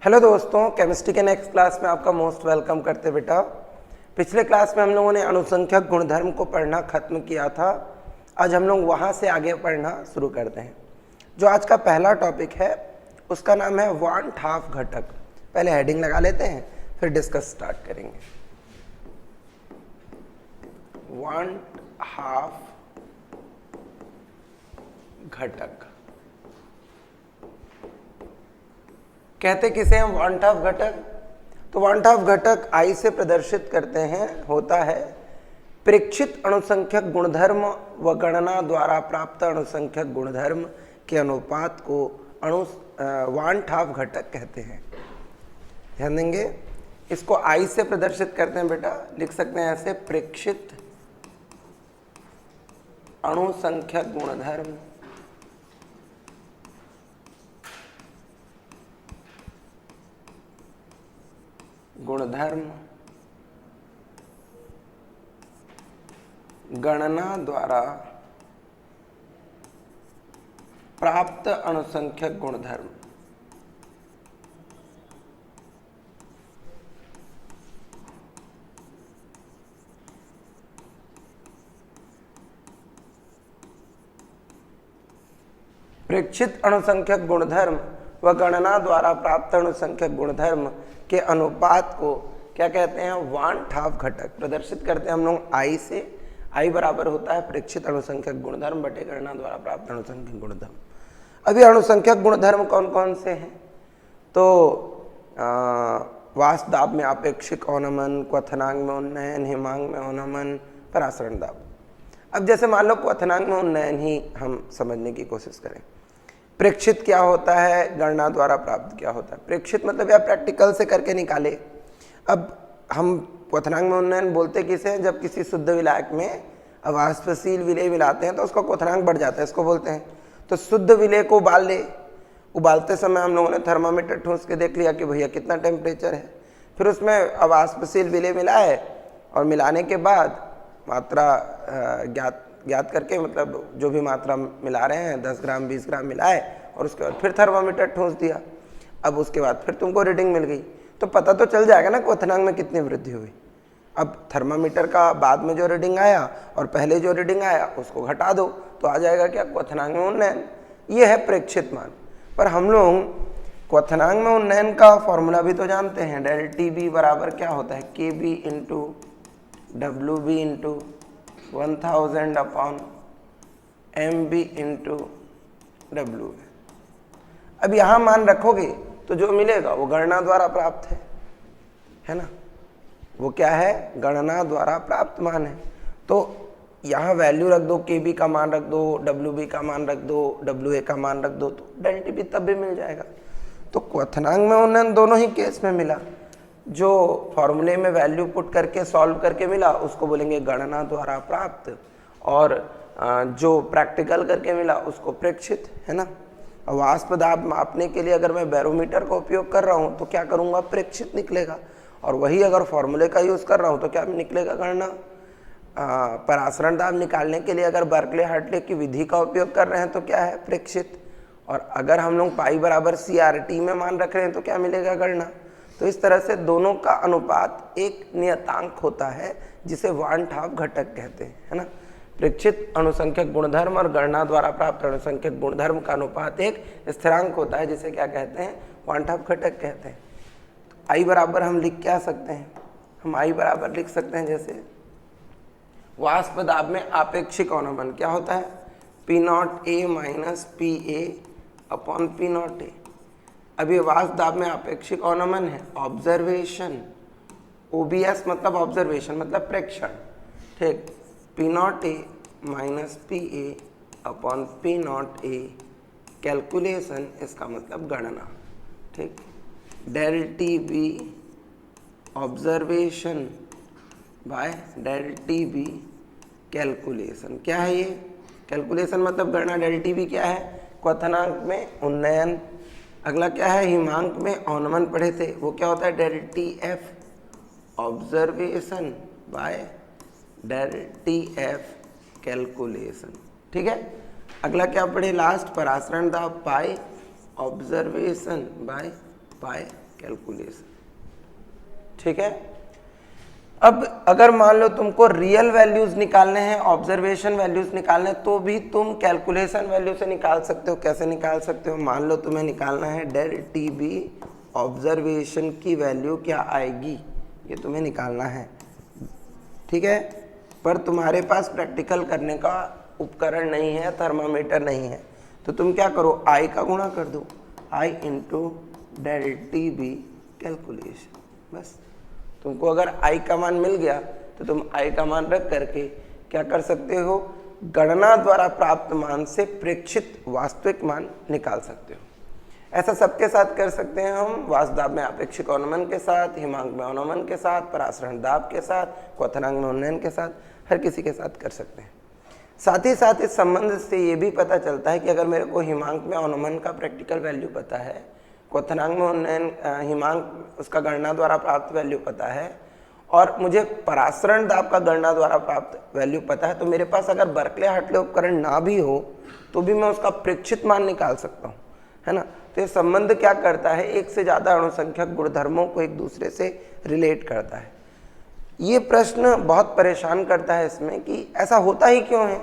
Hello दोस्तों, chemistry के next class में आपका मोस्ट वेलकम करते बेटा। पिछले क्लास में हम लोगों ने अणुसंख्यक गुणधर्म को पढ़ना खत्म किया था। आज हम लोग वहाँ से आगे पढ़ना शुरू करते हैं। जो आज का पहला टॉपिक है उसका नाम है वांट हाफ घटक। पहले हेडिंग लगा लेते हैं, फिर डिस्कस स्टार्ट करेंगे। वांट हाफ घटक कहते किसे हैं? वांट हाफ घटक। तो वांट हाफ घटक आई से प्रदर्शित करते हैं, होता है प्रेक्षित अणुसंख्यक गुणधर्म व गणना द्वारा प्राप्त अणुसंख्यक गुणधर्म के अनुपात को वांट हाफ घटक कहते हैं। ध्यान देंगे, इसको आई से प्रदर्शित करते हैं बेटा। लिख सकते हैं ऐसे, प्रेक्षित अणुसंख्यक गुणधर्म गणना द्वारा प्राप्त अणुसंख्यक गुणधर्म। प्रेक्षित अणुसंख्यक गुणधर्म व गणना द्वारा प्राप्त अणुसंख्यक गुणधर्म के अनुपात को क्या कहते हैं? वांट हाफ घटक। प्रदर्शित करते हैं हम लोग आई से। आई बराबर होता है प्रेक्षित अणुसंख्यक गुणधर्म बटे गणना द्वारा प्राप्त अणुसंख्यक गुणधर्म। अभी अणुसंख्यक गुणधर्म कौन कौन से हैं? तो वाष्प दाब में आपेक्षिक अवनमन, क्वथनांक में उन्नयन, हिमांक में अवनमन, परासरण दाब। अब जैसे मान लो क्वथनांक में उन्नयन ही हम समझने की कोशिश करें। प्रेक्षित क्या होता है, गणना द्वारा प्राप्त क्या होता है? प्रेक्षित मतलब या प्रैक्टिकल से करके निकाले। अब हम क्वथनांक में उन्नयन बोलते किसे हैं? जब किसी शुद्ध विलायक में अवाष्पशील विलेय मिलाते हैं तो उसका क्वथनांक बढ़ जाता है, इसको बोलते हैं। तो शुद्ध विलेय को उबाल ले, उबालते समय हम लोगों ने थर्मामीटर ठूंस के देख लिया कि भैया कितना टेम्परेचर है। फिर उसमें अवाष्पशील विलेय मिलाए और मिलाने के बाद मात्रा ज्ञात करके, मतलब जो भी मात्रा मिला रहे हैं 10 ग्राम 20 ग्राम मिलाए और उसके बाद फिर थर्मामीटर ठूंस दिया। अब उसके बाद फिर तुमको रीडिंग मिल गई तो पता तो चल जाएगा ना क्वथनांक में कितनी वृद्धि हुई। अब थर्मामीटर का बाद में जो रीडिंग आया और पहले जो रीडिंग आया उसको घटा दो तो आ जाएगा क्या? क्वथनांक में उन्नयन। ये है प्रेक्षित मान। पर हम लोग क्वथनांक में उन्नयन का फॉर्मूला भी तो जानते हैं। डेल टी बी बराबर क्या होता है? K B into W B into 1000 upon M B into W. अब यहाँ मान रखोगे तो जो मिलेगा वो गणना द्वारा प्राप्त है ना। वो क्या है? गणना द्वारा प्राप्त मान है। तो यहाँ वैल्यू रख दो, के बी का मान रख दो, डब्ल्यू बी का मान रख दो, डब्ल्यू ए का मान रख दो, तो डेल टी बी तब भी मिल जाएगा। तो क्वथनांक में उन्नयन दोनों ही केस में मिला। जो फॉर्मूले में वैल्यू पुट करके सॉल्व करके मिला उसको बोलेंगे गणना द्वारा प्राप्त, और जो प्रैक्टिकल करके मिला उसको प्रेक्षित, है ना। वाष्प दाब मापने के लिए अगर मैं बैरोमीटर का उपयोग कर रहा हूँ तो क्या करूँगा? प्रेक्षित निकलेगा। और वही अगर फॉर्मूले का यूज़ कर रहा हूँ तो क्या निकलेगा? गणना। परासरण दाब निकालने के लिए अगर बर्कले हार्टले की विधि का उपयोग कर रहे हैं तो क्या है? प्रेक्षित। और अगर हम लोग पाई बराबर CRT में मान रख रहे हैं तो क्या मिलेगा? गणना। तो इस तरह से दोनों का अनुपात एक नियतांक होता है जिसे वांट हाफ घटक कहते हैं, है ना। प्रेक्षित अणुसंख्यक गुणधर्म और गणना द्वारा प्राप्त अणुसंख्यक गुणधर्म का अनुपात एक स्थिरांक होता है जिसे क्या कहते हैं? वांट हाफ घटक कहते हैं। तो आई बराबर हम लिख क्या सकते हैं? हम आई बराबर लिख सकते हैं जैसे वाष्प दाब में आपेक्षिक अवनमन क्या होता है? P0A minus PA upon P0A। अब ये वाष्प दाब में आपेक्षिक अवनमन है, ऑब्जर्वेशन। OBS मतलब ऑब्जर्वेशन मतलब प्रेक्षण, ठीक। P0A minus PA upon P0A calculation, इसका मतलब गणना, ठीक। Del T B observation by del T B calculation. क्या है ये? कैलकुलेशन मतलब गणना। डेल टी बी क्या है? क्वथनांक में उन्नयन। अगला क्या है? हिमांक में अवनमन पढ़े थे, वो क्या होता है? Delta F observation by delta F calculation, ठीक है। अगला क्या पढ़े लास्ट? परासरण दाब pi observation by pi calculation. ठीक है, अब अगर मान लो तुमको रियल वैल्यूज निकालने हैं, ऑब्जर्वेशन वैल्यूज निकालने हैं, तो भी तुम कैलकुलेशन वैल्यू से निकाल सकते हो। कैसे निकाल सकते हो? मान लो तुम्हें निकालना है डेल टी बी ऑब्जर्वेशन की वैल्यू क्या आएगी, ये तुम्हें निकालना है। ठीक है, पर तुम्हारे पास प्रैक्टिकल करने का उपकरण नहीं है, थर्मामीटर नहीं है, तो तुम क्या करो, आई का गुणा कर दो, I into del T B calculation. बस तुमको अगर आई का मान मिल गया तो तुम आई का मान रख करके क्या कर सकते हो, गणना द्वारा प्राप्त मान से प्रेक्षित वास्तविक मान निकाल सकते हो। ऐसा सबके साथ कर सकते हैं हम, वासदाब में आपेक्षिक अवनमन के साथ, हिमांक में अवनमन के साथ, परासरण दाब के साथ, क्वथनांक में उन्नयन के साथ, हर किसी के साथ कर सकते हैं। साथ ही साथ इस संबंध से ये भी पता चलता है कि अगर मेरे को हिमांक में अवनमन का प्रैक्टिकल वैल्यू पता है, क्वथनांक में उन्नयन हिमांक उसका गणना द्वारा प्राप्त वैल्यू पता है, और मुझे परासरण दाब का गणना द्वारा प्राप्त वैल्यू पता है, तो मेरे पास अगर बर्कले हार्टले उपकरण ना भी हो तो भी मैं उसका प्रेक्षित मान निकाल सकता हूँ, है ना। तो ये संबंध क्या करता है, एक से ज़्यादा अणुसंख्यक गुणधर्मों को एक दूसरे से रिलेट करता है। ये प्रश्न बहुत परेशान करता है इसमें कि ऐसा होता ही क्यों है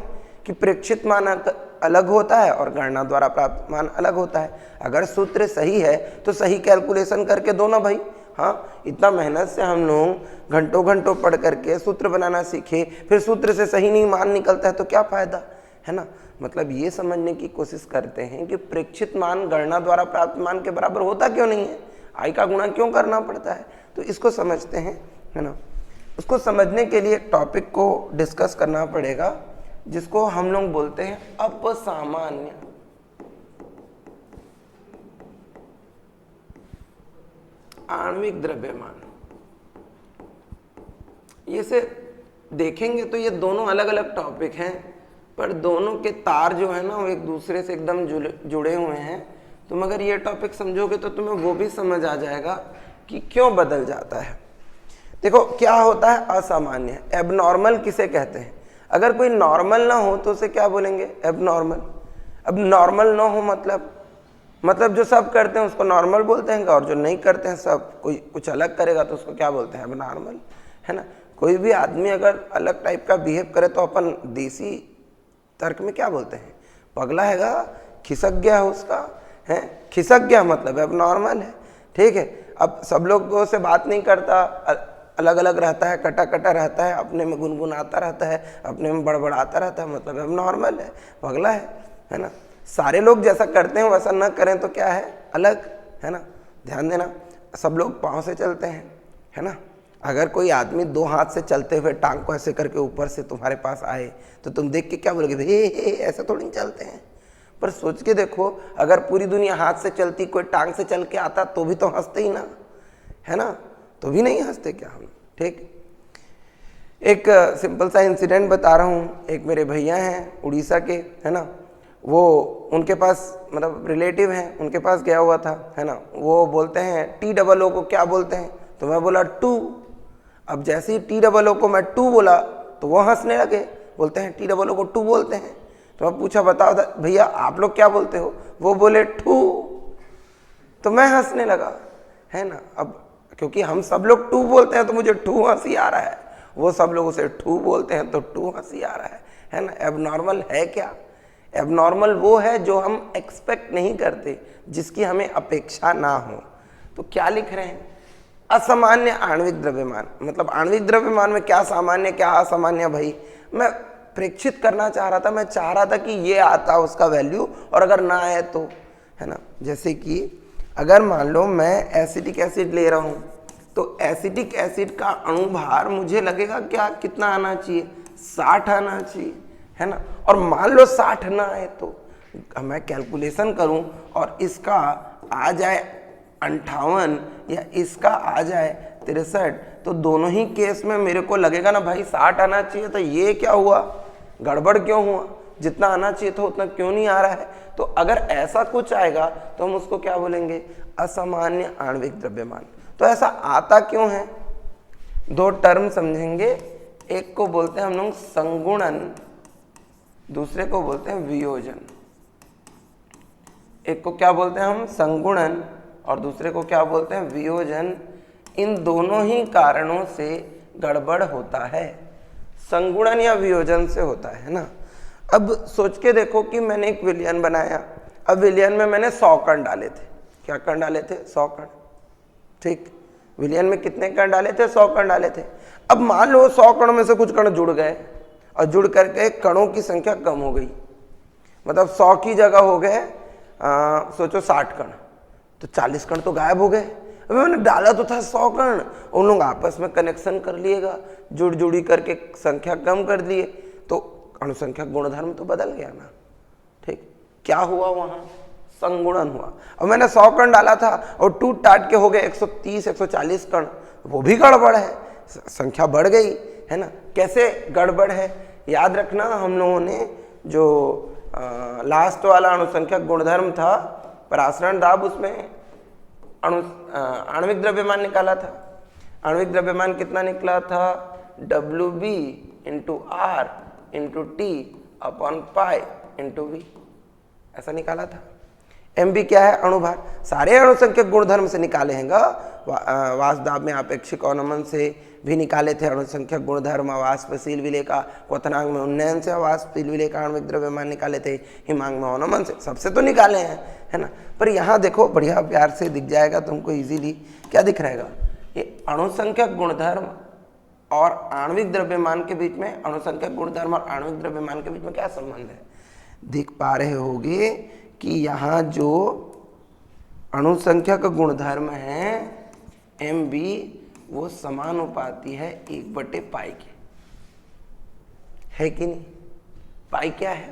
कि प्रेक्षित मान अलग होता है और गणना द्वारा प्राप्त मान अलग होता है। अगर सूत्र सही है तो सही कैलकुलेशन करके दो ना भाई। हाँ, इतना मेहनत से हम लोग घंटों घंटों पढ़ करके सूत्र बनाना सीखे, फिर सूत्र से सही नहीं मान निकलता है तो क्या फायदा, है ना। मतलब ये समझने की कोशिश करते हैं कि प्रेक्षित मान गणना द्वारा प्राप्त मान के बराबर होता क्यों नहीं है, आई का गुणा क्यों करना पड़ता है, तो इसको समझते हैं, है ना। उसको समझने के लिए एक टॉपिक को डिस्कस करना पड़ेगा जिसको हम लोग बोलते हैं अपसामान्य। आणविक द्रव्यमान। ये से देखेंगे तो ये दोनों अलग अलग टॉपिक हैं, पर दोनों के तार जो है ना वो एक दूसरे से एकदम जुड़े हुए हैं। तुम अगर ये टॉपिक समझोगे तो तुम्हें वो भी समझ आ जाएगा कि क्यों बदल जाता है। देखो क्या होता है असामान्य, एबनॉर्मल किसे कहते हैं। अगर कोई नॉर्मल ना हो तो उसे क्या बोलेंगे, एबनॉर्मल। अब नॉर्मल ना हो मतलब जो सब करते हैं उसको नॉर्मल बोलते हैं, और जो नहीं करते हैं सब कोई कुछ अलग करेगा तो उसको क्या बोलते हैं, एबनॉर्मल, है ना। कोई भी आदमी अगर अलग टाइप का बिहेव करे तो अपन देसी तर्क में क्या बोलते हैं, पगला हैगा, खिसक गया है उसका, है, खिसक गया मतलब एबनॉर्मल है। ठीक है, अब सब लोगों से बात नहीं करता, अलग अलग रहता है, कटा कटा रहता है, अपने में गुनगुनाता रहता है, अपने में बड़बड़ाता रहता है, मतलब एबनॉर्मल है, पगला है ना। सारे लोग जैसा करते हैं वैसा न करें तो क्या है, अलग, है ना। ध्यान देना, सब लोग पाँव से चलते हैं, है ना। अगर कोई आदमी दो हाथ से चलते हुए टांग को ऐसे करके ऊपर से तुम्हारे पास आए तो तुम देख के क्या बोलोगे, हे ऐसा थोड़ी नहीं चलते हैं। पर सोच के देखो, अगर पूरी दुनिया हाथ से चलती, कोई टांग से चल के आता तो भी तो हंसते ही ना, है ना, तो भी नहीं हंसते क्या हम। ठीक, एक सिंपल सा इंसिडेंट बता रहा हूँ। एक मेरे भैया हैं उड़ीसा के, है ना, वो उनके पास मतलब रिलेटिव हैं, उनके पास गया हुआ था, है ना। वो बोलते हैं TOO को क्या बोलते हैं, तो मैं बोला टू। अब जैसे ही TOO को मैं टू बोला तो वो हंसने लगे, बोलते हैं TOO को टू बोलते हैं। तो मैं पूछा बताओ भैया आप लोग क्या बोलते हो, वो बोले टू, तो मैं हंसने लगा, है ना। अब क्योंकि हम सब लोग टू बोलते हैं तो मुझे टू हंसी आ रहा है, वो सब लोग उसे टू बोलते हैं तो टू हंसी आ रहा है ना। एबनॉर्मल है क्या, एबनॉर्मल वो है जो हम एक्सपेक्ट नहीं करते, जिसकी हमें अपेक्षा ना हो। तो क्या लिख रहे हैं, असामान्य आणविक द्रव्यमान। मतलब आणविक द्रव्यमान में क्या सामान्य क्या असामान्य, भाई मैं प्रेक्षित करना चाह रहा था, मैं चाह रहा था कि ये आता उसका वैल्यू, और अगर ना आए तो, है ना। जैसे कि अगर मान लो मैं एसिटिक एसिड ले रहा हूँ तो एसिटिक एसिड का अणुभार मुझे लगेगा क्या, कितना आना चाहिए, 60 आना चाहिए, है ना। और मान लो 60 ना आए तो मैं कैलकुलेशन करूं और इसका आ जाए 58 या इसका आ जाए 63, तो दोनों ही केस में मेरे को लगेगा ना भाई 60 आना चाहिए, तो ये क्या हुआ, गड़बड़ क्यों हुआ, जितना आना चाहिए था उतना क्यों नहीं आ रहा है। तो अगर ऐसा कुछ आएगा तो हम उसको क्या बोलेंगे, असामान्य आणविक द्रव्यमान। तो ऐसा आता क्यों है, दो टर्म समझेंगे, एक को बोलते हैं हम लोग संगुणन, दूसरे को बोलते हैं वियोजन। एक को क्या बोलते हैं हम, संगुणन, और दूसरे को क्या बोलते हैं, वियोजन। इन दोनों ही कारणों से गड़बड़ होता है, संगुणन या वियोजन से होता है ना। अब सोच के देखो कि मैंने एक विलयन बनाया, अब विलयन में मैंने 100 कण डाले थे। क्या कण डाले थे, 100 कण, ठीक। विलयन में कितने कण डाले थे, 100 कण डाले थे। अब मान लो 100 कणों में से कुछ कण जुड़ गए और जुड़ करके कणों की संख्या कम हो गई, मतलब 100 की जगह हो गए सोचो 60 कण, तो 40 कण तो गायब हो गए। अभी मैंने डाला तो था 100 कण, उन लोग आपस में कनेक्शन कर लिएगा, जुड़ जुड़ी करके संख्या कम कर दिए, तो अणुसंख्या गुणधर्म तो बदल गया ना, ठीक। क्या हुआ वहां, संगुणन हुआ। अब मैंने 100 कण डाला था और टूट टाट के हो गए 130 140 कण, वो भी गड़बड़ है, संख्या बढ़ गई है ना। कैसे गड़बड़ है, याद रखना, हम लोगों ने जो लास्ट वाला अणुसंख्या गुणधर्म था परासरण दाब, उसमें आणविक द्रव्यमान निकाला था। आणविक द्रव्यमान कितना निकला था, WB × R × T/π × V, ऐसा निकाला था। MB क्या है, अणुभार। सारे अणुसंख्यक गुणधर्म से निकाले हैं, वाष्पदाब में आपेक्षिक अवनमन से भी निकाले थे अणुसंख्यक गुणधर्म, अवाष्पशील विलेय का क्वथनांक में उन्नयन से अवाष्पशील विलेय का आणविक द्रव्यमान निकाले थे, हिमांक में अवनमन से, सबसे तो निकाले हैं, है ना। पर यहाँ देखो बढ़िया प्यार से दिख जाएगा तुमको इजीली, क्या दिख रहेगा, ये अणुसंख्यक गुणधर्म और आणविक द्रव्यमान के बीच में, अणुसंख्यक गुणधर्म और आणविक द्रव्यमान के बीच में क्या संबंध है, देख पा रहे होगे कि यहाँ जो अणुसंख्यक गुणधर्म है MB, वो समानुपाती है 1/π के, है कि नहीं। पाई क्या है,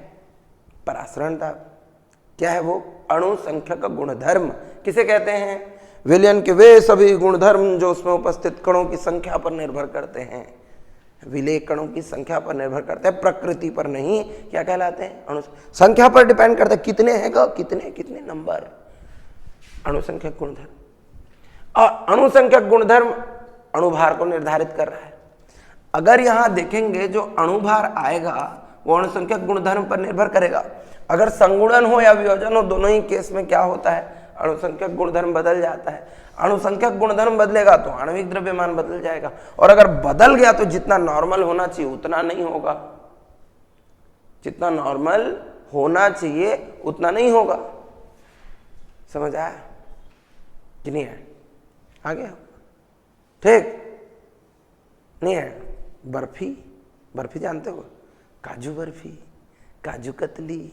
परासरण दाब। क्या है वो, अणुसंख्यक गुणधर्म। किसे कहते हैं, विलयन के वे सभी गुणधर्म जो उसमें उपस्थित कणों की संख्या पर निर्भर करते हैं, विलेय कणों की संख्या पर निर्भर करते हैं, प्रकृति पर नहीं। क्या कहलाते हैं, अणु संख्या पर डिपेंड करता है, कितने हैं, कितने कितने नंबर, अणुसंख्यक गुणधर्म। और अणुसंख्यक गुणधर्म अणुभार को निर्धारित कर रहा है। अगर यहां देखेंगे जो अणुभार आएगा वो अणुसंख्यक गुणधर्म पर निर्भर करेगा। अगर संगुणन हो या वियोजन हो, दोनों ही केस में क्या होता है, अणुसंख्यक गुणधर्म बदल जाता है। अणुसंख्यक गुणधर्म बदलेगा तो आणविक द्रव्यमान बदल जाएगा, और अगर बदल गया तो जितना नॉर्मल होना चाहिए उतना नहीं होगा, जितना नॉर्मल होना चाहिए उतना नहीं होगा। समझ आया कि नहीं है, आ गया, ठीक। नहीं है, बर्फी, बर्फी जानते हो, काजू बर्फी, काजू कतली,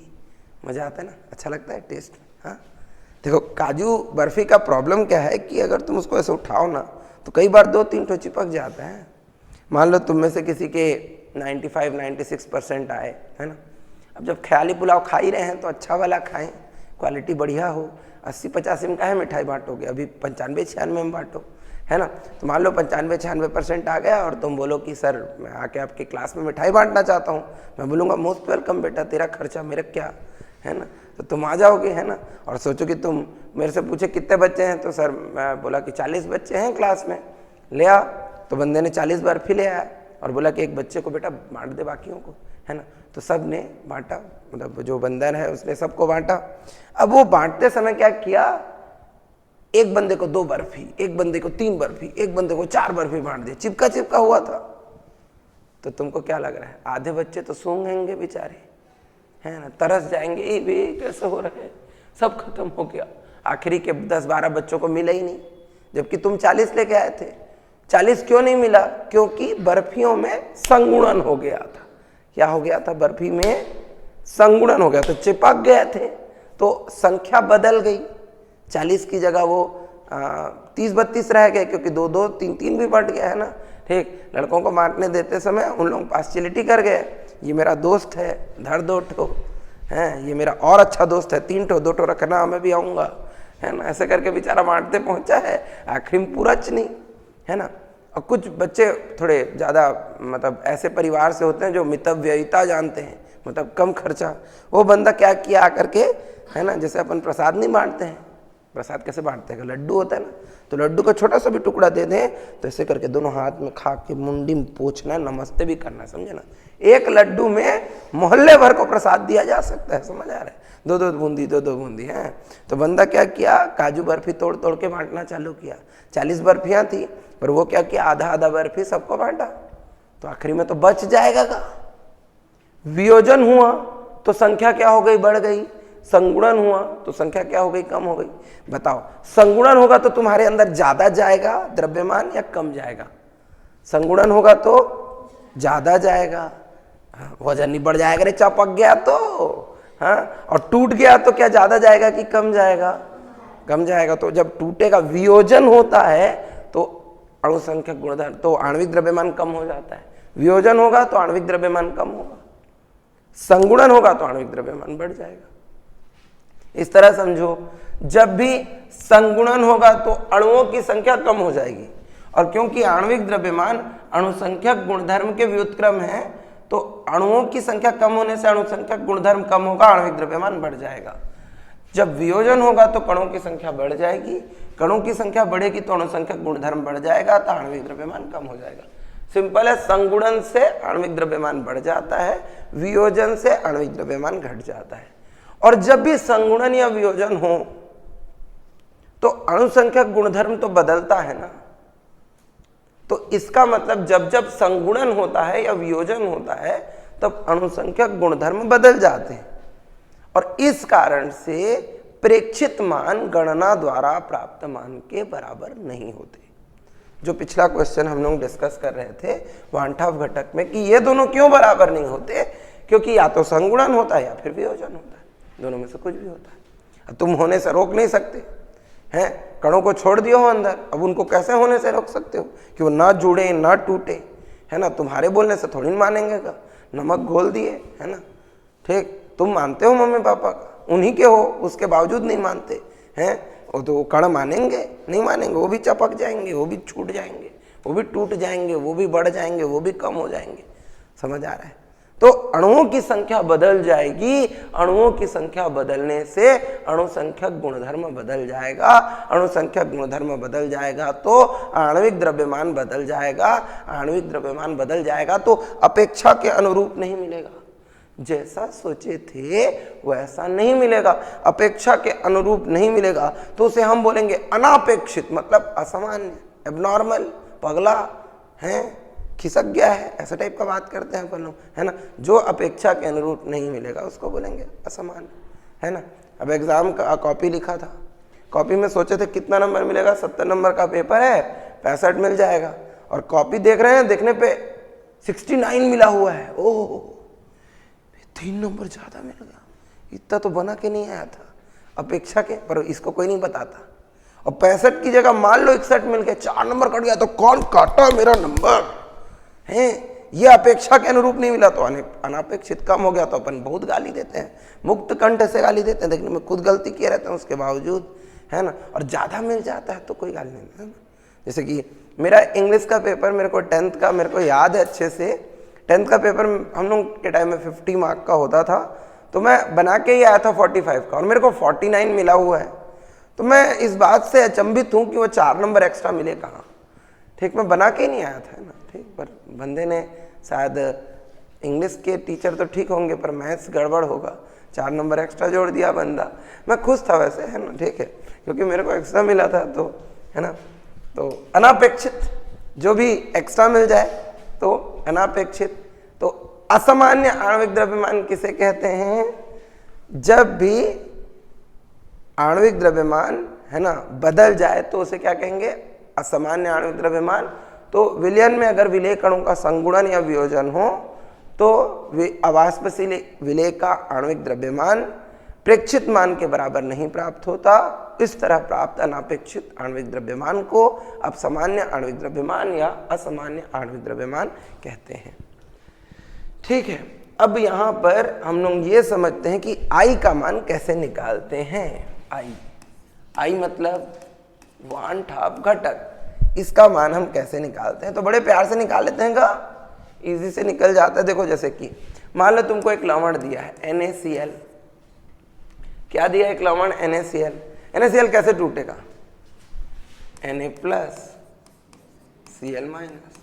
मजा आता है ना, अच्छा लगता है टेस्ट। हाँ देखो, काजू बर्फी का प्रॉब्लम क्या है कि अगर तुम उसको ऐसे उठाओ ना तो कई बार 2-3 ठो चिपक जाता है। मान लो तुम में से किसी के 95-96% आए, है ना। अब जब ख्याली पुलाव खा ही रहे हैं तो अच्छा वाला खाएं, क्वालिटी बढ़िया हो। 80-85 में का है मिठाई बांटोगे, अभी 95-96 में बांटो, है ना। तो मान लो 95-96% आ गया और तुम बोलो कि सर मैं आके आपके क्लास में मिठाई बांटना चाहता हूँ, मैं बोलूँगा मोस्ट वेलकम बेटा, तेरा खर्चा मेरा क्या, है ना। तो तुम आ जाओगे, है ना। और सोचो कि तुम मेरे से पूछे कितने बच्चे हैं, तो सर मैं बोला कि 40 बच्चे हैं क्लास में, ले आ। तो बंदे ने 40 बर्फी ले आया और बोला कि एक बच्चे को बेटा बांट दे बाकियों को, है ना। तो सब ने बांटा, मतलब जो बंदर है उसने सबको बांटा। अब वो बांटते समय क्या किया, एक बंदे को 2 बर्फी, एक बंदे को 3 बर्फी, एक बंदे को 4 बर्फी बांट दिया, चिपका चिपका हुआ था। तो तुमको क्या लग रहा है, आधे बच्चे तो सूंघेंगे बेचारे, है ना, तरस जाएंगे, ये भी कैसे हो रहा है, सब खत्म हो गया। आखिरी के 10-12 बच्चों को मिला ही नहीं, जबकि तुम 40 लेके आए थे। 40 क्यों नहीं मिला, क्योंकि बर्फियों में संगुणन हो गया था। क्या हो गया था, बर्फी में संगुणन हो गया, तो चिपक गए थे, तो संख्या बदल गई। 40 की जगह वो 30-32 रह गए, क्योंकि 2-2, 3-3 भी बढ़ गया, है ना, ठीक। लड़कों को बांटने देते समय उन लोग पार्शियलिटी कर गए, ये मेरा दोस्त है, धर 2 ठो, है, ये मेरा और अच्छा दोस्त है, 3 ठो, 2 ठो रखना, मैं भी आऊँगा, है ना। ऐसे करके बेचारा बांटते पहुँचा है, आखिरी में पूरा नहीं, है ना। और कुछ बच्चे थोड़े ज़्यादा मतलब ऐसे परिवार से होते हैं जो मितव्ययिता जानते हैं, मतलब कम खर्चा। वो बंदा क्या किया आकर के, है ना, जैसे अपन प्रसाद नहीं बांटते हैं, प्रसाद कैसे बांटते हैं, लड्डू होता है ना, तो लड्डू का छोटा सा भी टुकड़ा दे दें तो ऐसे करके दोनों हाथ में खा के मुंडी में पोंछना है, नमस्ते भी करना है, समझे ना। एक लड्डू में मोहल्ले भर को प्रसाद दिया जा सकता है, समझ आ रहा है। दो दो बूंदी है। तो बंदा क्या किया, काजू बर्फी तोड़ तोड़ के बांटना चालू किया। 40 बर्फियां थी, पर वो क्या किया, आधा आधा बर्फी सबको बांटा। तो आखिरी में तो बच जाएगा का। वियोजन हुआ तो संख्या क्या हो गई, बढ़ गई। संगुणन हुआ तो संख्या क्या हो गई, कम हो गई। बताओ, संगुणन होगा तो तुम्हारे अंदर ज्यादा जाएगा द्रव्यमान या कम जाएगा? संगुणन होगा तो ज्यादा जाएगा, वजन नहीं बढ़ जाएगा, रे चपक गया तो, हाँ, और टूट गया तो क्या ज्यादा जाएगा कि कम जाएगा? कम जाएगा। तो जब टूटेगा, वियोजन होता है तो अणुसंख्यक गुणधर्म, तो आणविक द्रव्यमान कम हो जाता है। वियोजन होगा तो आणविक द्रव्यमान कम होगा, संगुणन होगा तो आणविक द्रव्यमान बढ़ जाएगा। इस तरह समझो, जब भी संगुणन होगा तो अणुओं की संख्या कम हो जाएगी, और क्योंकि आणविक द्रव्यमान अणुसंख्यक गुणधर्म के व्युत्क्रम है, तो अणुओं की संख्या कम होने से अणुसंख्यक गुणधर्म कम होगा, आणविक द्रव्यमान बढ़ जाएगा। जब वियोजन होगा तो कणों की संख्या बढ़ जाएगी, कणों की संख्या बढ़ेगी तो अणुसंख्यक गुणधर्म बढ़ जाएगा, तो आणविक द्रव्यमान कम हो जाएगा। सिंपल है, संगुणन से आणविक द्रव्यमान बढ़ जाता है, वियोजन से आणविक द्रव्यमान घट जाता है। और जब भी संगुणन या वियोजन हो तो अणुसंख्यक गुणधर्म तो बदलता है ना। तो इसका मतलब जब जब संगुणन होता है या वियोजन होता है तब अणुसंख्यक गुणधर्म बदल जाते हैं, और इस कारण से प्रेक्षित मान गणना द्वारा प्राप्त मान के बराबर नहीं होते। जो पिछला क्वेश्चन हम लोग डिस्कस कर रहे थे वांठाव घटक में, कि ये दोनों क्यों बराबर नहीं होते, क्योंकि या तो संगुणन होता है या फिर वियोजन होता है, दोनों में से कुछ भी होता है। तुम होने से रोक नहीं सकते हैं, कणों को छोड़ दियो हो अंदर, अब उनको कैसे होने से रोक सकते हो कि वो ना जुड़े ना टूटे, है ना। तुम्हारे बोलने से थोड़ी मानेंगे का, नमक घोल दिए, है ना, ठीक। तुम मानते हो मम्मी पापा का, उन्हीं के हो, उसके बावजूद नहीं मानते हैं, वो तो कण मानेंगे नहीं मानेंगे, वो भी चपक जाएंगे, वो भी छूट जाएंगे, वो भी टूट जाएंगे, वो भी बढ़ जाएंगे, वो भी कम हो जाएंगे। समझ आ रहा है? तो अणुओं की संख्या बदल जाएगी, अणुओं की संख्या बदलने से अणुसंख्यक गुणधर्म बदल जाएगा, अणुसंख्यक गुणधर्म बदल जाएगा तो आणविक द्रव्यमान बदल जाएगा, आणविक द्रव्यमान बदल जाएगा तो अपेक्षा के अनुरूप नहीं मिलेगा, जैसा सोचे थे वैसा नहीं मिलेगा, अपेक्षा के अनुरूप नहीं मिलेगा, तो उसे हम बोलेंगे अनापेक्षित, मतलब असामान्य, एबनॉर्मल, पगला है, खिसक गया है, ऐसा टाइप का बात करते हैं अपन लोग, है ना। जो अपेक्षा के अनुरूप नहीं मिलेगा उसको बोलेंगे असामान्य, है ना। अब एग्जाम का कॉपी लिखा था, कॉपी में सोचे थे कितना नंबर मिलेगा, 70 नंबर का पेपर है, 65 मिल जाएगा, और कॉपी देख रहे हैं, देखने पे 69 मिला हुआ है। ओह, 3 नंबर ज्यादा मिल गया, इतना तो बना के नहीं आया था अपेक्षा के, पर इसको कोई नहीं बताता। और 65 की जगह मान लो 61 मिल गया, 4 नंबर कट गया, तो कौन काटा मेरा नंबर है, ये अपेक्षा के अनुरूप नहीं मिला तो अनापेक्षित कम हो गया, तो अपन बहुत गाली देते हैं, मुक्त कंठ से गाली देते हैं, देखने में खुद गलती किए रहते हैं उसके बावजूद, है ना। और ज्यादा मिल जाता है तो कोई गाली नहीं, है ना। जैसे कि मेरा इंग्लिश का पेपर, मेरे को 10th का मेरे को याद है अच्छे से, 10th का पेपर हम लोग के टाइम में 50 मार्क का होता था, तो मैं बना के ही आया था 45 का, और मेरे को 49 मिला हुआ है। तो मैं इस बात से अचंभित हूँ कि वो 4 नंबर एक्स्ट्रा मिले कहाँ, ठीक। मैं बना के ही नहीं आया था, है ना, ठीक। पर बंदे ने शायद, इंग्लिश के टीचर तो ठीक होंगे पर मैथ्स गड़बड़ होगा, 4 नंबर एक्स्ट्रा जोड़ दिया बंदा। मैं खुश था वैसे, है ना, ठीक है, क्योंकि मेरे को एक्स्ट्रा मिला था, तो है ना। तो अनापेक्षित, जो भी एक्स्ट्रा मिल जाए तो अनापेक्षित। तो असामान्य आणविक द्रव्यमान किसे कहते हैं? जब भी आणविक द्रव्यमान, है ना, बदल जाए तो उसे क्या कहेंगे? असामान्य आणविक द्रव्यमान। तो विलयन में अगर विलेय कणों का संगुणन या वियोजन हो तो अवाष्पशील विलेय का आणविक द्रव्यमान प्रेक्षित मान के बराबर नहीं प्राप्त होता। इस तरह प्राप्त अनापेक्षित आणविक द्रव्यमान को अब सामान्य आणविक द्रव्यमान या असामान्य आणविक द्रव्यमान कहते हैं। ठीक है, अब यहाँ पर हम लोग ये समझते हैं कि आई का मान कैसे निकालते हैं। आई मतलब वांठाव घटक, इसका मान हम कैसे निकालते हैं? तो बड़े प्यार से निकाल लेते हैं का, इजी से निकल जाता है। देखो, जैसे कि मान लो तुमको एक लवण दिया है NaCl, क्या दिया? एक लवण NaCl। NaCl कैसे टूटेगा? Na plus Cl minus.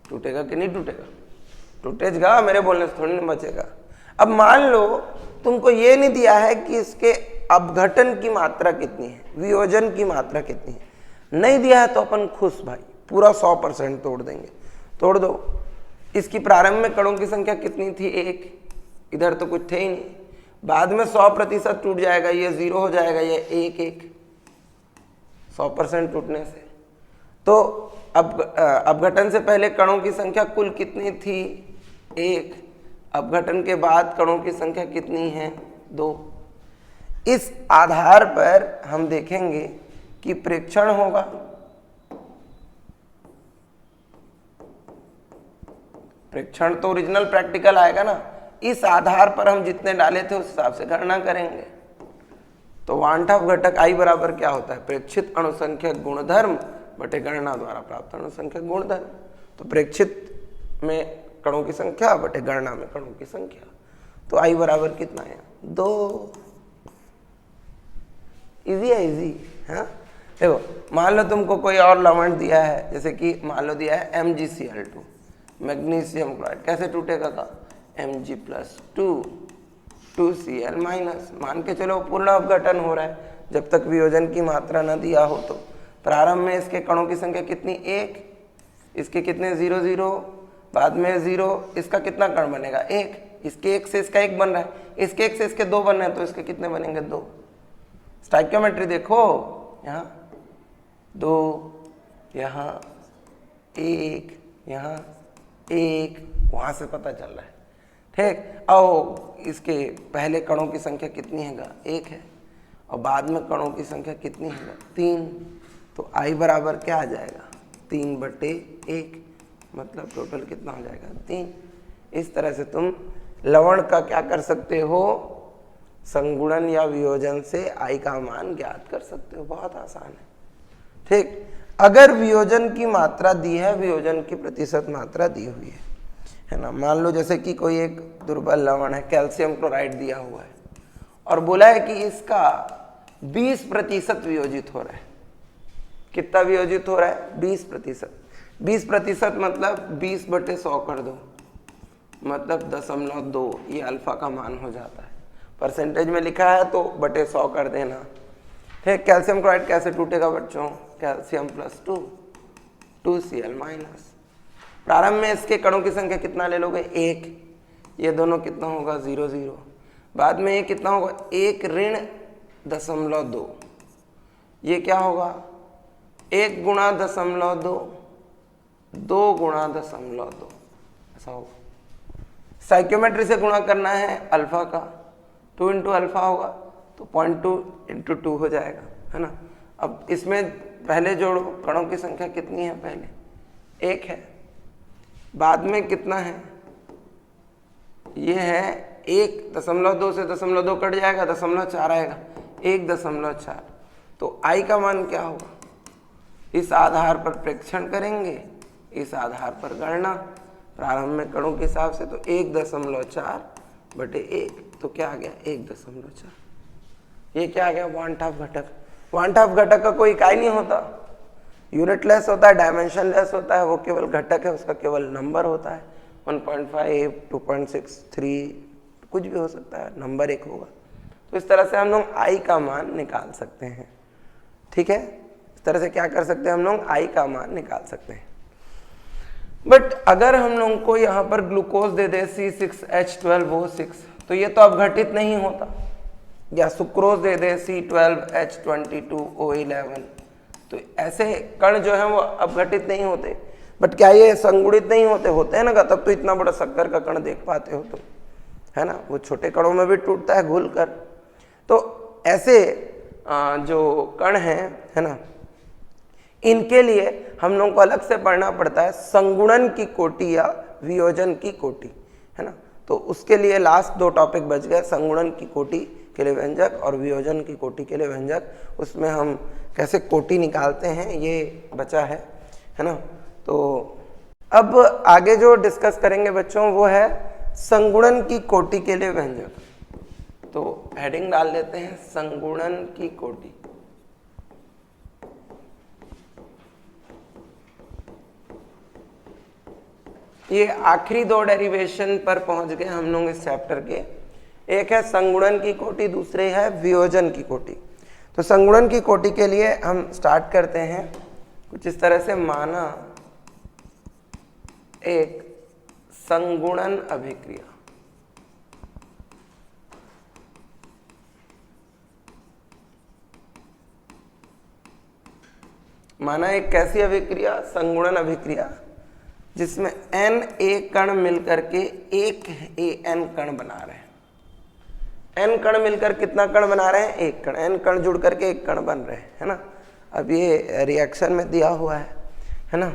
टूटेगा कि नहीं टूटेगा? टूटेगा, मेरे बोलने से थोड़ी ना बचेगा। अब मान लो तुमको ये नहीं दिया है कि इसके अपघटन की मात्रा कितनी है, वियोजन की मात्रा कितनी है, नहीं दिया है तो अपन खुश भाई, पूरा 100% तोड़ देंगे। तोड़ दो। इसकी प्रारंभ में कणों की संख्या कितनी थी? 1। इधर तो कुछ थे ही नहीं। बाद में 100% टूट जाएगा, ये 0 हो जाएगा, ये 1 100% टूटने से। तो अब अपघटन से पहले कणों की संख्या कुल कितनी थी? 1। अपघटन के बाद कणों की संख्या कितनी है? 2। इस आधार पर हम देखेंगे कि प्रेक्षण होगा। प्रेक्षण तो ओरिजिनल प्रैक्टिकल आएगा ना। इस आधार पर हम जितने डाले थे उस हिसाब से गणना करेंगे। तो वांछित घटक I बराबर क्या होता है? प्रेक्षित अणुसंख्यक गुणधर्म बटे गणना द्वारा प्राप्त अणुसंख्यक गुणधर्म। तो प्रेक्षित में कणों की संख्या बटे गणना में कणों की संख्या। तो I बराबर कितना है? 2। इजी है, इजी। हाँ, देखो मान लो तुमको कोई और लवण दिया है, जैसे कि मान लो दिया है MgCl2, मैग्नीशियम क्लोराइड। कैसे टूटेगा का? Mg+2 2Cl minus. मान के चलो पूर्ण अपघटन हो रहा है, जब तक वियोजन की मात्रा न दिया हो। तो प्रारंभ में इसके कणों की संख्या कितनी? 1। इसके कितने? 0 0। बाद में 0। इसका कितना कण बनेगा? 1। इसके 1 से इसका 1 बन रहा है, इसके 1 से इसके 2 बन रहे हैं, तो इसके कितने बनेंगे? 2। स्टोइकियोमेट्री देखो, यहाँ 2, यहाँ 1, यहाँ 1, वहां से पता चल रहा है। ठीक। और इसके पहले कणों की संख्या कितनी है? 1 है। और बाद में कणों की संख्या कितनी है? 3। तो I बराबर क्या आ जाएगा? 3/1। मतलब टोटल कितना हो जाएगा? 3। इस तरह से तुम लवण का क्या कर सकते हो? संगुणन या वियोजन से I का मान ज्ञात कर सकते हो। बहुत आसान है। ठीक। अगर वियोजन की मात्रा दी है, वियोजन की प्रतिशत मात्रा दी हुई है ना। मान लो जैसे कि कोई एक दुर्बल लवण है, कैल्शियम क्लोराइड दिया हुआ है, और बोला है कि इसका 20% वियोजित हो रहा है। कितना वियोजित हो रहा है? 20%। 20% मतलब 20/100 कर दो, मतलब 0.2। ये अल्फा का मान हो जाता है। परसेंटेज में लिखा है तो बटे 100 कर देना। ठीक। कैल्शियम क्लोराइड कैसे टूटेगा बच्चों? Ca+2 2Cl minus. प्रारंभ में इसके कणों की संख्या कितना ले लोगे? 1। ये दोनों कितना होगा? 0 0। बाद में ये कितना होगा? 1 ऋण 0.2। ये क्या होगा? 1 गुणा 0.2, 2 गुणा 0.2, ऐसा होगा। स्टोइकियोमेट्री से गुणा करना है अल्फा का, 2 × अल्फा होगा तो 0.2 × 2 हो जाएगा, है ना। अब इसमें पहले जोड़ो, कणों की संख्या कितनी है? पहले 1 है, बाद में कितना है? ये है 1.2 से 0.2 कट जाएगा, 0.4 आएगा, 1.4। तो I का मान क्या होगा? इस आधार पर प्रेक्षण करेंगे, इस आधार पर गणना। प्रारंभ में कणों के हिसाब से तो 1.4/1, तो क्या आ गया? 1.4। ये क्या आ गया? वांछित घटक। वांछित घटक का कोई इकाई नहीं होता, यूनिटलेस होता है, डायमेंशन लेस होता है। वो केवल घटक है, उसका केवल नंबर होता है। 1.5, 2.6, 3 कुछ भी हो सकता है, नंबर 1 होगा। तो इस तरह से हम लोग I का मान निकाल सकते हैं। ठीक है, इस तरह से क्या कर सकते हैं हम लोग? I का मान निकाल सकते हैं। बट अगर हम लोग को यहाँ पर ग्लूकोज दे दे C6H12O6, तो ये तो अपघटित नहीं होता। या सुक्रोज दे दे C12H22O11, तो ऐसे कण जो है वो अपघटित नहीं होते। बट क्या ये संगुणित नहीं होते? होते हैं ना। तब तो इतना बड़ा शक्कर का कण देख पाते हो तुम, है ना। वो छोटे कणों में भी टूटता है घुल कर। तो ऐसे जो कण हैं, है ना, इनके लिए हम लोगों को अलग से पढ़ना पड़ता है संगुणन की कोटि या वियोजन की कोटि, है ना। तो उसके लिए लास्ट 2 टॉपिक बच गए, संगुणन की कोटि के लिए व्यंजक और वियोजन की कोटि के लिए व्यंजक। उसमें हम कैसे कोटि निकालते हैं ये बचा है ना। तो अब आगे जो डिस्कस करेंगे बच्चों वो है संगुणन की कोटि के लिए व्यंजक। तो हेडिंग डाल देते हैं संगुणन की कोटि। ये आखिरी दो डेरिवेशन पर पहुंच गए हम लोग इस चैप्टर के। एक है संगुणन की कोटि, दूसरे है वियोजन की कोटि। तो संगुणन की कोटि के लिए हम स्टार्ट करते हैं कुछ इस तरह से। माना एक संगुणन अभिक्रिया, माना एक कैसी अभिक्रिया, संगुणन अभिक्रिया, जिसमें n एक कण मिलकर के एक n कण बना रहे हैं। n कण मिलकर कितना कण बना रहे हैं? एक कण। n कण जुड़ करके एक कण बन रहे हैं, है ना। अब ये रिएक्शन में दिया हुआ है ना।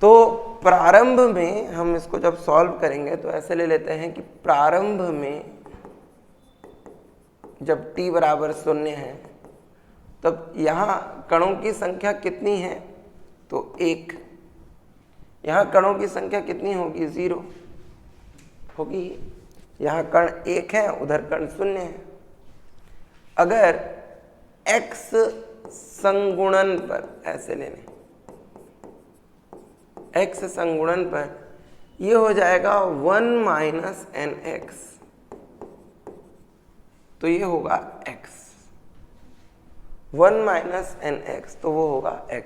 तो प्रारंभ में हम इसको जब सॉल्व करेंगे तो ऐसे ले लेते हैं कि प्रारंभ में जब t बराबर 0 है तब यहाँ कणों की संख्या कितनी है? तो 1। यहाँ कणों की संख्या कितनी होगी? 0 होगी। यहाँ कण 1 है, उधर कण 0 है। अगर x संगुणन पर, ऐसे लेने, x संगुणन पर ये हो जाएगा 1 माइनस nx, तो ये होगा x। 1 माइनस nx, तो वो होगा x।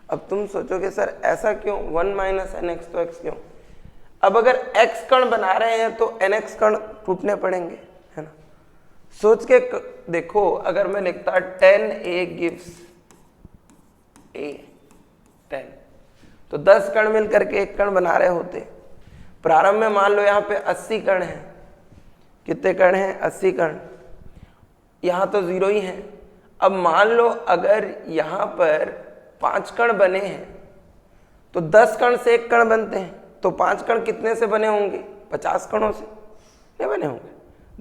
अब तुम सोचोगे सर ऐसा क्यों? 1 माइनस nx तो x क्यों? अब अगर x कण बना रहे हैं तो nx कण टूटने पड़ेंगे, है ना। सोच के देखो, अगर मैं लिखता 10a gives a 10, तो 10 कण मिल करके एक कण बना रहे होते। प्रारंभ में मान लो यहाँ पे 80 कण हैं। कितने कण हैं? 80 कण। यहाँ तो 0 ही है। अब मान लो अगर यहाँ पर 5 कण बने हैं तो 10 कण से एक कण बनते हैं, तो 5 कण कितने से बने होंगे? 50 कणों से नहीं बने होंगे।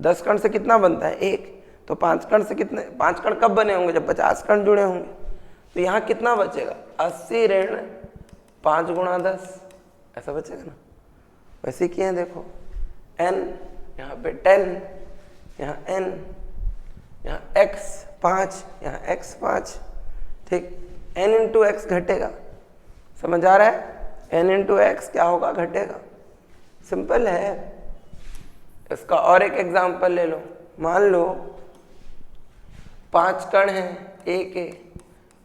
10 कण से कितना बनता है? 1। तो 5 कण से कितने? 5 कण कब बने होंगे? जब 50 कण जुड़े होंगे। तो यहाँ कितना बचेगा? 80 ऋण 5 गुणा 10, ऐसा बचेगा ना। वैसे किए हैं, देखो n, यहाँ पे 10, यहाँ n, यहाँ x 5, यहाँ x 5, ठीक। n इंटू एक्स घटेगा, समझ आ रहा है? n इंटू एक्स क्या होगा? घटेगा। सिंपल है। इसका और एक एग्जांपल ले लो। मान लो 5 कण हैं a के,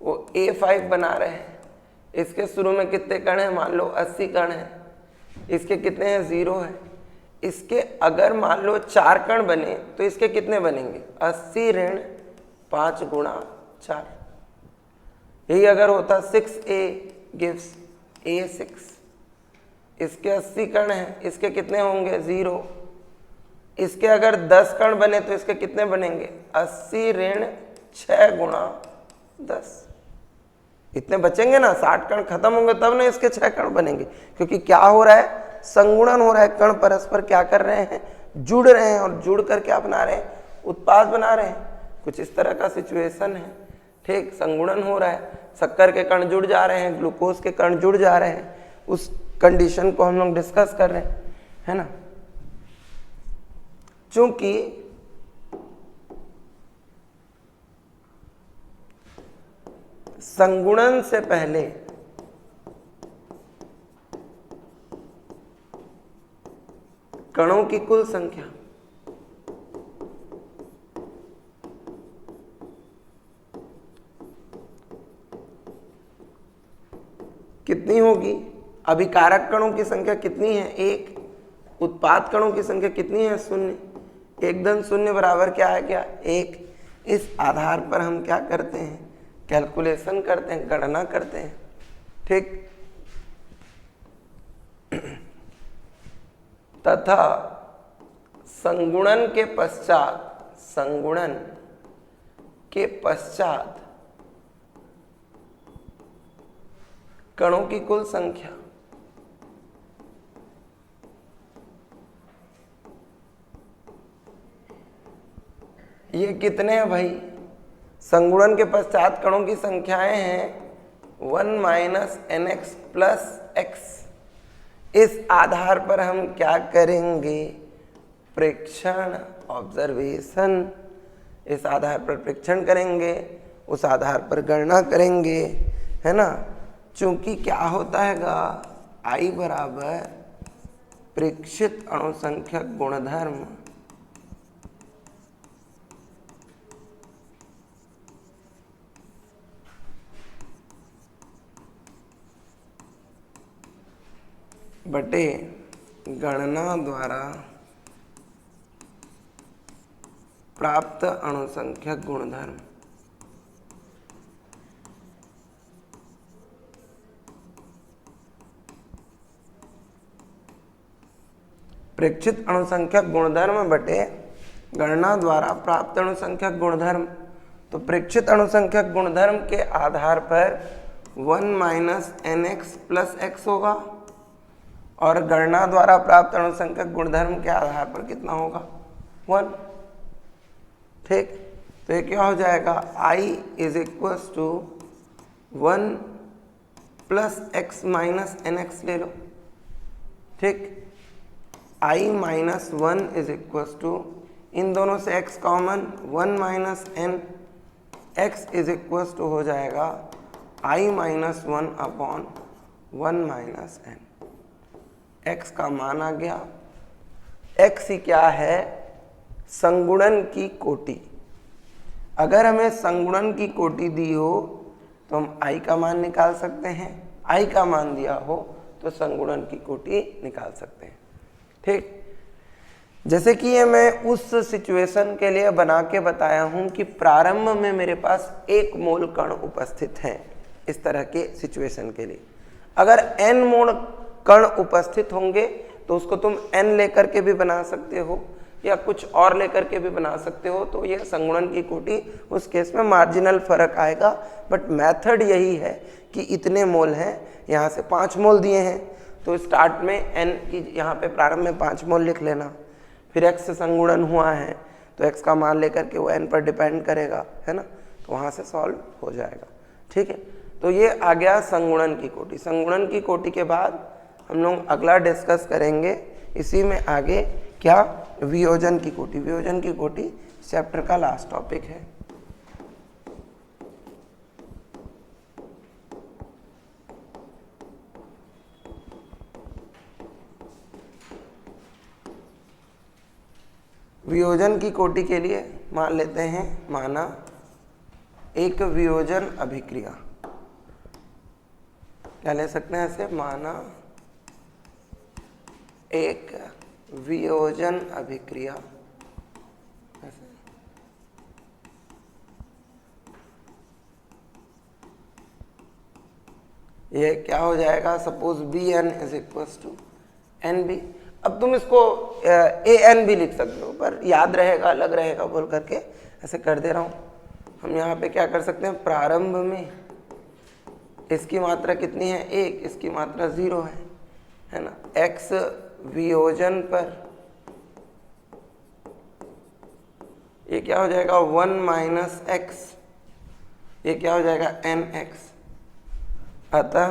वो a5 बना रहे हैं। इसके शुरू में कितने कण हैं? मान लो 80 कण हैं। इसके कितने हैं? 0 है। इसके अगर मान लो 4 कण बने तो इसके कितने बनेंगे? 80 ऋण 5 गुणा 4। यही अगर होता 6a gives a6। इसके 80 कण हैं, इसके कितने होंगे? 0। इसके अगर 10 कण बने तो इसके कितने बनेंगे? 80 ऋण 6 गुणा 10। इतने बचेंगे ना। 60 कण खत्म होंगे तब ना इसके 6 कण बनेंगे, क्योंकि क्या हो रहा है? संगुणन हो रहा है। कण परस्पर क्या कर रहे हैं? जुड़ रहे हैं, और जुड़ कर क्या बना रहे हैं? उत्पाद बना रहे हैं। कुछ इस तरह का सिचुएशन है, ठीक। संगुणन हो रहा है, शक्कर के कण जुड़ जा रहे हैं, ग्लूकोज के कण जुड़ जा रहे हैं। उस कंडीशन को हम लोग डिस्कस कर रहे हैं, है ना। चूंकि संगुणन से पहले कणों की कुल संख्या कितनी होगी? अभिकारक कणों की संख्या कितनी है? 1। उत्पाद कणों की संख्या कितनी है? 0। एकदम 0 बराबर क्या है? क्या? 1। इस आधार पर हम क्या करते हैं? कैलकुलेशन करते हैं, गणना करते हैं, ठीक। तथा संगुणन के पश्चात कणों की कुल संख्या ये कितने हैं भाई? संगुणन के पश्चात कणों की संख्याएं हैं 1 माइनस nx प्लस x। इस आधार पर हम क्या करेंगे? प्रेक्षण, ऑब्जर्वेशन। इस आधार पर प्रेक्षण करेंगे, उस आधार पर गणना करेंगे, है ना। चूंकि क्या होता हैगा? I बराबर प्रेक्षित अणुसंख्यक गुणधर्म बटे गणना द्वारा प्राप्त अणुसंख्यक गुणधर्म। प्रेक्षित अणुसंख्यक गुणधर्म बटे गणना द्वारा प्राप्त अणुसंख्यक गुणधर्म। तो प्रेक्षित अणुसंख्यक गुणधर्म के आधार पर 1 माइनस nx प्लस x होगा और गणना द्वारा प्राप्त अणुसंख्यक गुणधर्म के आधार पर कितना होगा 1। ठीक, तो ये क्या हो जाएगा I is equals to 1 plus x minus nx ले लो। ठीक, I minus 1 is equals to, इन दोनों से x common, 1 minus n, x is equals to हो जाएगा I minus 1 upon 1 minus n। x का मान आ गया। x ही क्या है, संगुणन की कोटि। अगर हमें संगुणन की कोटि दी हो तो हम i का मान निकाल सकते हैं, i का मान दिया हो तो संगुणन की कोटि निकाल सकते हैं। ठीक, जैसे कि ये मैं उस सिचुएशन के लिए बना के बताया हूं कि प्रारंभ में मेरे पास 1 मोल कण उपस्थित है। इस तरह के सिचुएशन के लिए अगर n मोल कण उपस्थित होंगे तो उसको तुम n लेकर के भी बना सकते हो या कुछ और लेकर के भी बना सकते हो। तो यह संगुणन की कोटि उस केस में मार्जिनल फर्क आएगा, बट मेथड यही है कि इतने मोल हैं, यहाँ से 5 मोल दिए हैं तो स्टार्ट में n की यहाँ पे प्रारंभ में 5 मोल लिख लेना, फिर x से संगुणन हुआ है तो x का मान लेकर के वो n पर डिपेंड करेगा, है ना, तो वहाँ से सॉल्व हो जाएगा। ठीक है, तो ये आ गया संगुणन की कोटि। संगुणन की कोटि के बाद हम लोग अगला डिस्कस करेंगे इसी में आगे क्या, वियोजन की कोटि। वियोजन की कोटि चैप्टर का लास्ट टॉपिक है। वियोजन की कोटि के लिए मान लेते हैं, माना एक वियोजन अभिक्रिया, क्या ले सकते हैं ऐसे, माना एक वियोजन अभिक्रिया। ये क्या हो जाएगा, suppose Bn is equals to Nb। अब तुम इसको An भी लिख सकते हो, पर याद रहेगा अलग रहेगा बोल करके ऐसे कर दे रहा हूँ। हम यहाँ पे क्या कर सकते हैं, प्रारंभ में इसकी मात्रा कितनी है 1, इसकी मात्रा 0 है ना। x वियोजन पर ये क्या हो जाएगा 1 माइनस x, ये क्या हो जाएगा nx। अतः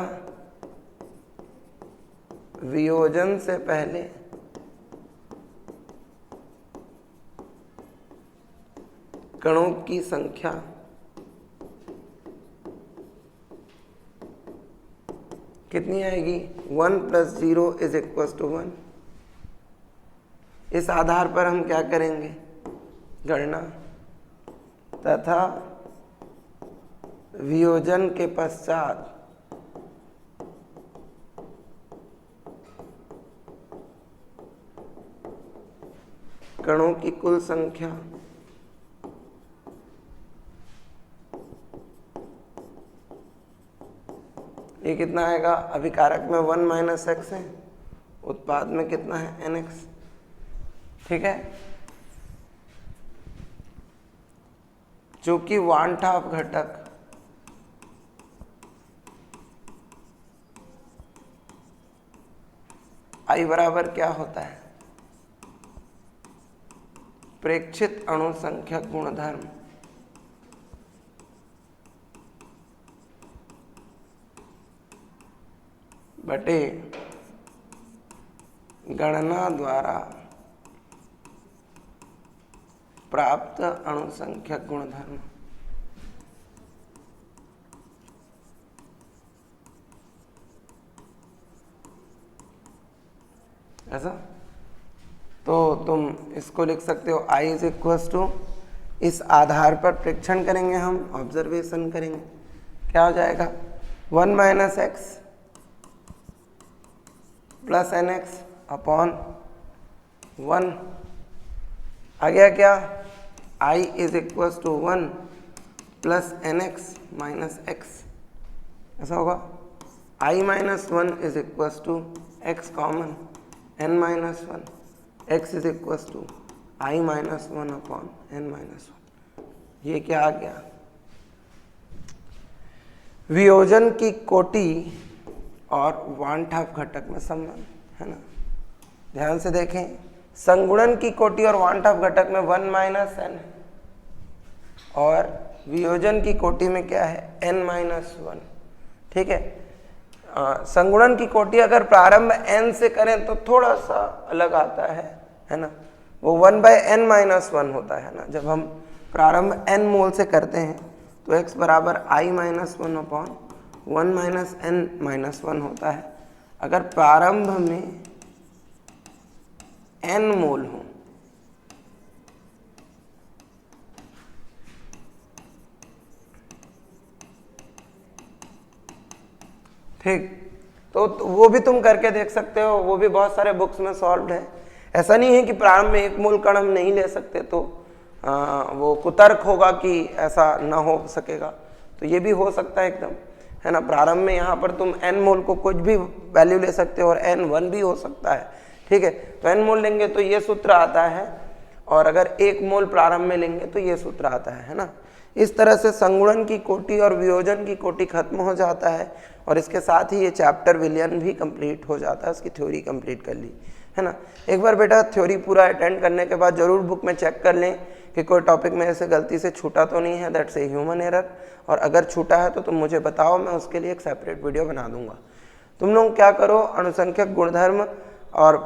वियोजन से पहले कणों की संख्या कितनी आएगी, 1 प्लस 0 इज इक्वल टू 1। इस आधार पर हम क्या करेंगे, गणना, तथा वियोजन के पश्चात कणों की कुल संख्या ये कितना आएगा, अभिकारक में 1 माइनस एक्स है, उत्पाद में कितना है nx। ठीक है, जो कि वांछित घटक I बराबर क्या होता है, प्रेक्षित अणुसंख्यक गुणधर्म बटे गणना द्वारा प्राप्त अणुसंख्यक गुणधर्म। ऐसा। तो तुम इसको लिख सकते हो I इज इक्वल टू, इस आधार पर परीक्षण करेंगे, हम ऑब्जर्वेशन करेंगे, क्या हो जाएगा 1 minus X plus N X upon 1। आ गया क्या, I is equal to 1 plus N X minus X, ऐसा होगा। I minus 1 is equal to X common n minus 1, x is equal to I minus 1 upon n minus 1। ये क्या आ गया, वियोजन की कोटि और वांठा घटक में संबंध, है ना। ध्यान से देखें, संगुणन की कोटि और वांठा घटक में 1 माइनस n है और वियोजन की कोटि में क्या है n माइनस 1, ठीक है। संगुणन की कोटि अगर प्रारंभ n से करें तो थोड़ा सा अलग आता है ना, वो 1/n माइनस 1 होता है ना। जब हम प्रारंभ n मोल से करते हैं तो x बराबर I minus 1 upon 1 minus n minus 1 होता है। अगर प्रारंभ में n मोल हो, ठीक, तो वो भी तुम करके देख सकते हो, वो भी बहुत सारे बुक्स में सॉल्व्ड है। ऐसा नहीं है कि प्रारंभ में 1 मोल कण हम नहीं ले सकते, तो वो कुतर्क होगा कि ऐसा ना हो सकेगा, तो ये भी हो सकता है एकदम, है ना। प्रारंभ में यहाँ पर तुम n मोल को कुछ भी वैल्यू ले सकते हो और n 1 भी हो सकता है, ठीक है। तो n मोल लेंगे तो ये सूत्र आता है, और अगर 1 मोल प्रारंभ में लेंगे तो ये सूत्र आता है ना। इस तरह से संगुणन की कोटि और वियोजन की कोटि खत्म हो जाता है, और इसके साथ ही ये चैप्टर विलयन भी कंप्लीट हो जाता है, उसकी थ्योरी कंप्लीट कर ली, है ना। एक बार बेटा थ्योरी पूरा अटेंड करने के बाद जरूर बुक में चेक कर लें कि कोई टॉपिक में ऐसे गलती से छूटा तो नहीं है, दैट्स ए ह्यूमन एरर, और अगर छूटा है तो तुम मुझे बताओ, मैं उसके लिए एक सेपरेट वीडियो बना दूंगा। तुम लोग क्या करो, अनुसंख्यक गुणधर्म और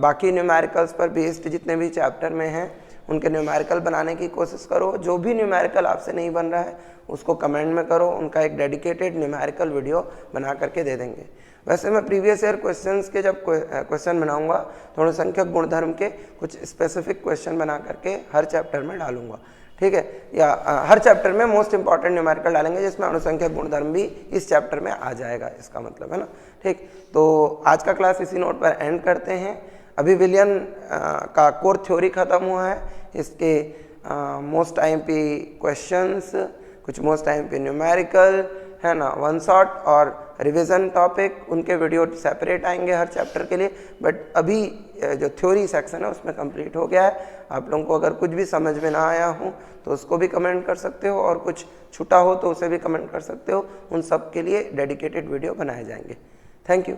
बाकी न्यूमेरिकल्स पर बेस्ड जितने भी चैप्टर में हैं उनके न्यूमेरिकल बनाने की कोशिश करो। जो भी न्यूमेरिकल आपसे नहीं बन रहा है उसको कमेंट में करो, उनका एक डेडिकेटेड न्यूमेरिकल वीडियो बना करके दे देंगे। वैसे मैं प्रीवियस ईयर क्वेश्चंस के जब क्वेश्चन बनाऊंगा तो अनुसंख्यक गुणधर्म के कुछ स्पेसिफिक क्वेश्चन बना करके हर चैप्टर में डालूंगा, ठीक है, या हर चैप्टर में मोस्ट इंपॉर्टेंट न्यूमेरिकल डालेंगे जिसमें अनुसंख्यक गुणधर्म भी इस चैप्टर में आ जाएगा, इसका मतलब है ना, ठीक। तो आज का क्लास इसी नोट पर एंड करते हैं। अभी विलियन का कोर थ्योरी खत्म हुआ है, इसके मोस्ट टाइम पे क्वेश्चंस, कुछ मोस्ट टाइम पे न्यूमेरिकल, है ना, वन शॉट और रिवीजन टॉपिक, उनके वीडियो सेपरेट आएंगे हर चैप्टर के लिए। बट अभी जो थ्योरी सेक्शन है उसमें कंप्लीट हो गया है। आप लोगों को अगर कुछ भी समझ में ना आया हो तो उसको भी कमेंट कर सकते हो, और कुछ छूटा हो तो उसे भी कमेंट कर सकते हो। उन सब के लिए डेडिकेटेड वीडियो बनाए जाएंगे। Thank you.